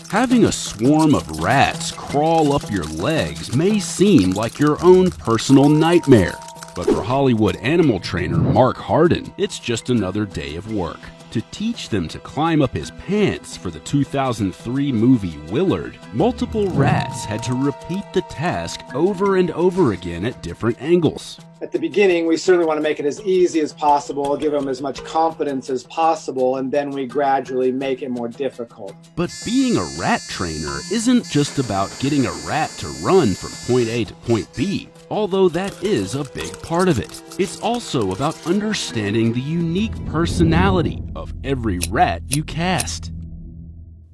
Having a swarm of rats crawl up your legs may seem like your own personal nightmare, but for Hollywood animal trainer Mark Harden, it's just another day of work. To teach them to climb up his pants for the 2003 movie Willard, multiple rats had to repeat the task over and over again at different angles. At the beginning, we certainly want to make it as easy as possible, give them as much confidence as possible, and then we gradually make it more difficult. But being a rat trainer isn't just about getting a rat to run from point A to point B, although that is a big part of it. It's also about understanding the unique personality of every rat you cast.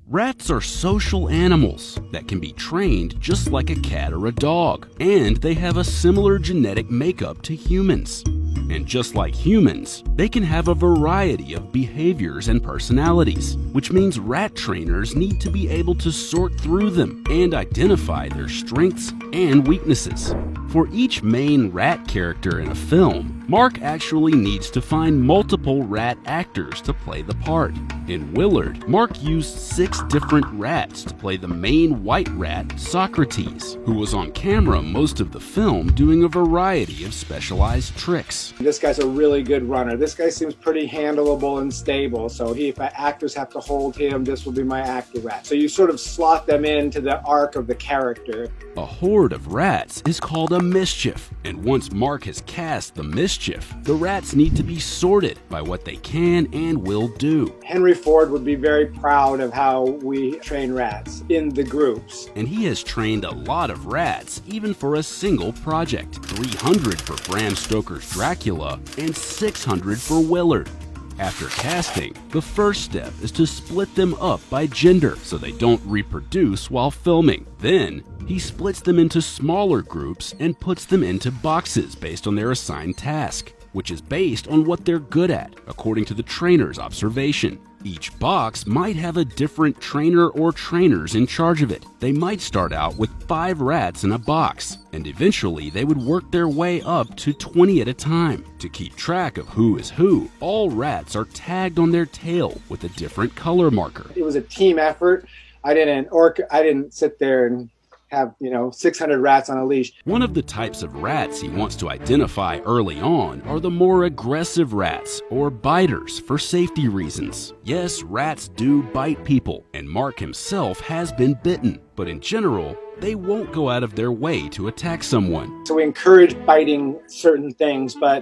Rats are social animals that can be trained just like a cat or a dog, and they have a similar genetic makeup to humans. And just like humans, they can have a variety of behaviors and personalities, which means rat trainers need to be able to sort through them and identify their strengths and weaknesses. For each main rat character in a film, Mark actually needs to find multiple rat actors to play the part. In Willard, Mark used 6 different rats to play the main white rat, Socrates, who was on camera most of the film doing a variety of specialized tricks. This guy's a really good runner. This guy seems pretty handleable and stable, so if actors have to hold him, this will be my actor rat. So you sort of slot them into the arc of the character. A horde of rats is called a mischief, and once Mark has cast the mischief, the rats need to be sorted by what they can and will do. Henry Ford would be very proud of how we train rats in the groups. And he has trained a lot of rats even for a single project, 300 for Bram Stoker's Dracula and 600 for Willard. After casting, the first step is to split them up by gender so they don't reproduce while filming. Then, he splits them into smaller groups and puts them into boxes based on their assigned task, which is based on what they're good at, according to the trainer's observation. Each box might have a different trainer or trainers in charge of it. They might start out with 5 rats in a box, and eventually they would work their way up to 20 at a time. To keep track of who is who, all rats are tagged on their tail with a different color marker. It was a team effort. I didn't sit there and have 600 rats on a leash. One of the types of rats he wants to identify early on are the more aggressive rats, or biters, for safety reasons. Yes, rats do bite people, and Mark himself has been bitten, but in general, they won't go out of their way to attack someone. So we encourage biting certain things, but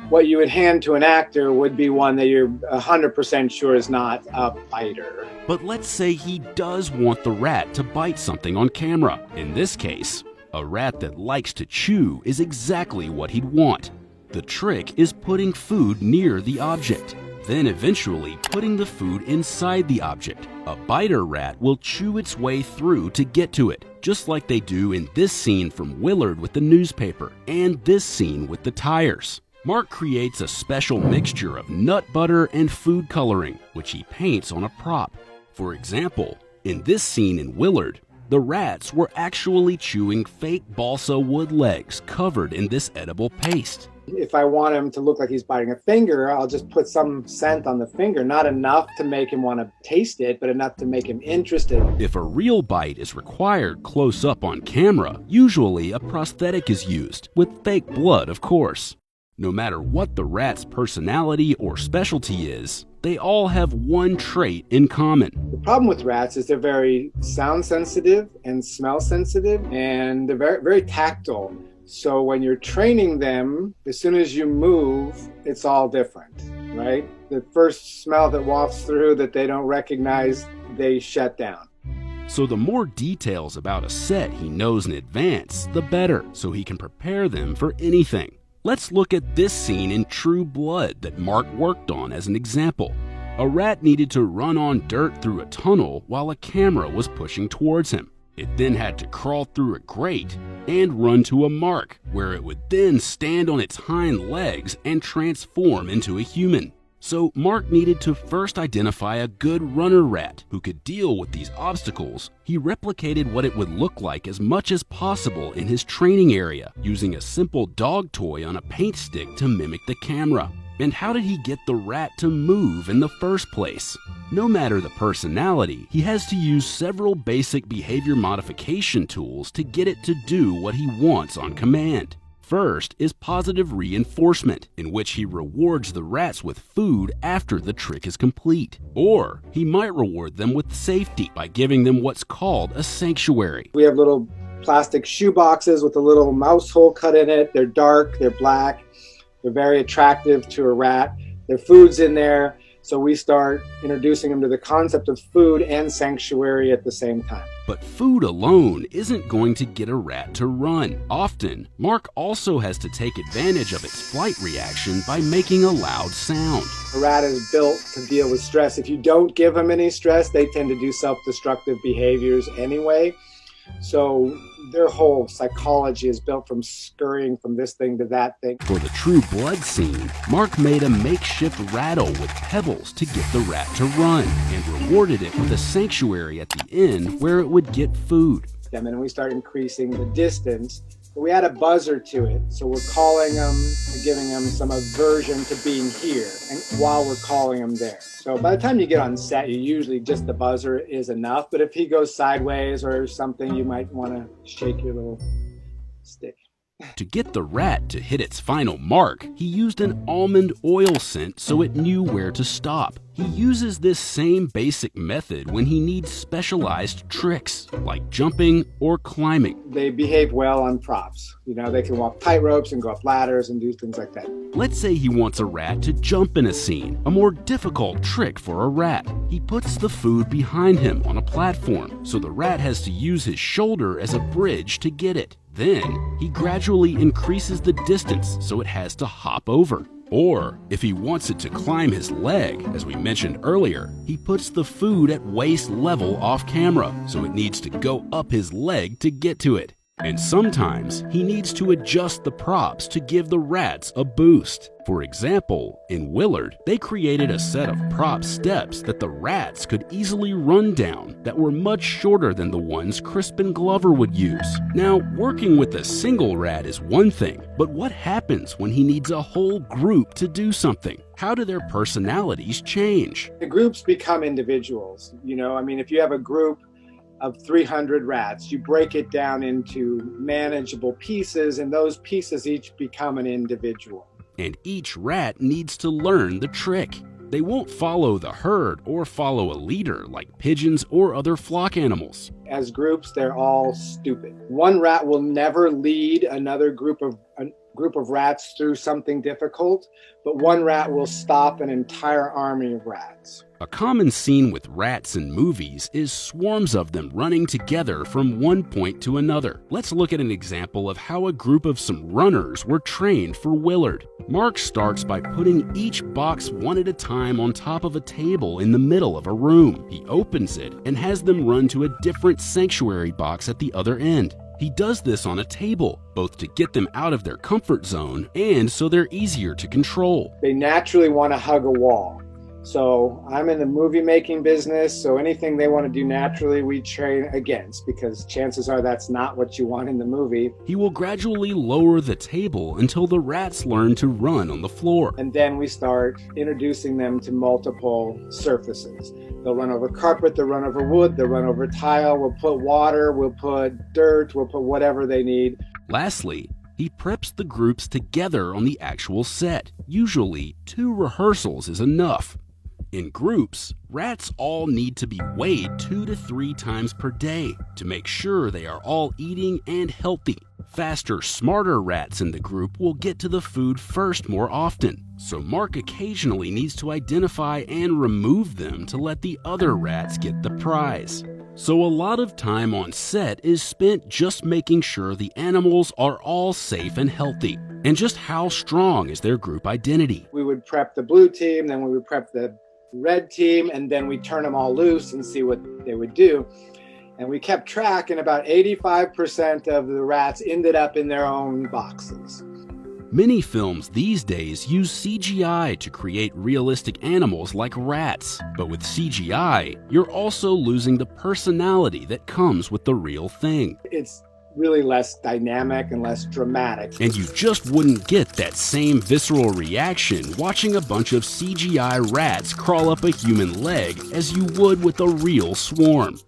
what you would hand to an actor would be one that you're 100% sure is not a biter. But let's say he does want the rat to bite something on camera. In this case, a rat that likes to chew is exactly what he'd want. The trick is putting food near the object, then eventually putting the food inside the object. A biter rat will chew its way through to get to it, just like they do in this scene from Willard with the newspaper, and this scene with the tires. Mark creates a special mixture of nut butter and food coloring, which he paints on a prop. For example, in this scene in Willard, the rats were actually chewing fake balsa wood legs covered in this edible paste. If I want him to look like he's biting a finger, I'll just put some scent on the finger. Not enough to make him want to taste it, but enough to make him interested. If a real bite is required close up on camera, usually a prosthetic is used, with fake blood, of course. No matter what the rat's personality or specialty is, they all have one trait in common. The problem with rats is they're very sound sensitive and smell sensitive, and they're very, very tactile. So when you're training them, as soon as you move, it's all different, right? The first smell that wafts through that they don't recognize, they shut down. So the more details about a set he knows in advance, the better, so he can prepare them for anything. Let's look at this scene in True Blood that Mark worked on as an example. A rat needed to run on dirt through a tunnel while a camera was pushing towards him. It then had to crawl through a grate and run to a mark, where it would then stand on its hind legs and transform into a human. So Mark needed to first identify a good runner rat who could deal with these obstacles. He replicated what it would look like as much as possible in his training area, using a simple dog toy on a paint stick to mimic the camera. And how did he get the rat to move in the first place? No matter the personality, he has to use several basic behavior modification tools to get it to do what he wants on command. First is positive reinforcement, in which he rewards the rats with food after the trick is complete. Or he might reward them with safety by giving them what's called a sanctuary. We have little plastic shoe boxes with a little mouse hole cut in it. They're dark, they're black, they're very attractive to a rat. Their food's in there, so we start introducing them to the concept of food and sanctuary at the same time. But food alone isn't going to get a rat to run. Often, Mark also has to take advantage of its flight reaction by making a loud sound. A rat is built to deal with stress. If you don't give them any stress, they tend to do self-destructive behaviors anyway. So their whole psychology is built from scurrying from this thing to that thing. For the true blood scene, Mark made a makeshift rattle with pebbles to get the rat to run and rewarded it with a sanctuary at the end where it would get food. And then we start increasing the distance. We add a buzzer to it, so we're calling them, giving them some aversion to being here, and while we're calling them there. So by the time you get on set, you usually just the buzzer is enough. But if he goes sideways or something, you might want to shake your little stick. To get the rat to hit its final mark, he used an almond oil scent so it knew where to stop. He uses this same basic method when he needs specialized tricks, like jumping or climbing. They behave well on props. You know, they can walk tight ropes and go up ladders and do things like that. Let's say he wants a rat to jump in a scene, a more difficult trick for a rat. He puts the food behind him on a platform, so the rat has to use his shoulder as a bridge to get it. Then, he gradually increases the distance so it has to hop over. Or, if he wants it to climb his leg, as we mentioned earlier, he puts the food at waist level off camera, so it needs to go up his leg to get to it. And sometimes, he needs to adjust the props to give the rats a boost. For example, in Willard, they created a set of prop steps that the rats could easily run down that were much shorter than the ones Crispin Glover would use. Now, working with a single rat is one thing, but what happens when he needs a whole group to do something? How do their personalities change? The groups become individuals. You know, I mean, if you have a group of 300 rats, you break it down into manageable pieces, and those pieces each become an individual. And each rat needs to learn the trick. They won't follow the herd or follow a leader like pigeons or other flock animals. As groups, they're all stupid. One rat will never lead another group of rats through something difficult, but one rat will stop an entire army of rats. A common scene with rats in movies is swarms of them running together from one point to another. Let's look at an example of how a group of some runners were trained for Willard. Mark starts by putting each box one at a time on top of a table in the middle of a room. He opens it and has them run to a different sanctuary box at the other end. He does this on a table, both to get them out of their comfort zone and so they're easier to control. They naturally want to hug a wall. So I'm in the movie making business, so anything they want to do naturally, we train against, because chances are that's not what you want in the movie. He will gradually lower the table until the rats learn to run on the floor. And then we start introducing them to multiple surfaces. They'll run over carpet, they'll run over wood, they'll run over tile, we'll put water, we'll put dirt, we'll put whatever they need. Lastly, he preps the groups together on the actual set. Usually, 2 rehearsals is enough. In groups, rats all need to be weighed 2 to 3 times per day to make sure they are all eating and healthy. Faster, smarter rats in the group will get to the food first more often, so Mark occasionally needs to identify and remove them to let the other rats get the prize. So a lot of time on set is spent just making sure the animals are all safe and healthy. And just how strong is their group identity? We would prep the blue team, then we would prep the red team, and then we turn them all loose and see what they would do. And we kept track, and about 85% of the rats ended up in their own boxes. Many films these days use CGI to create realistic animals like rats. But with CGI, you're also losing the personality that comes with the real thing. It's really less dynamic and less dramatic. And you just wouldn't get that same visceral reaction watching a bunch of CGI rats crawl up a human leg as you would with a real swarm.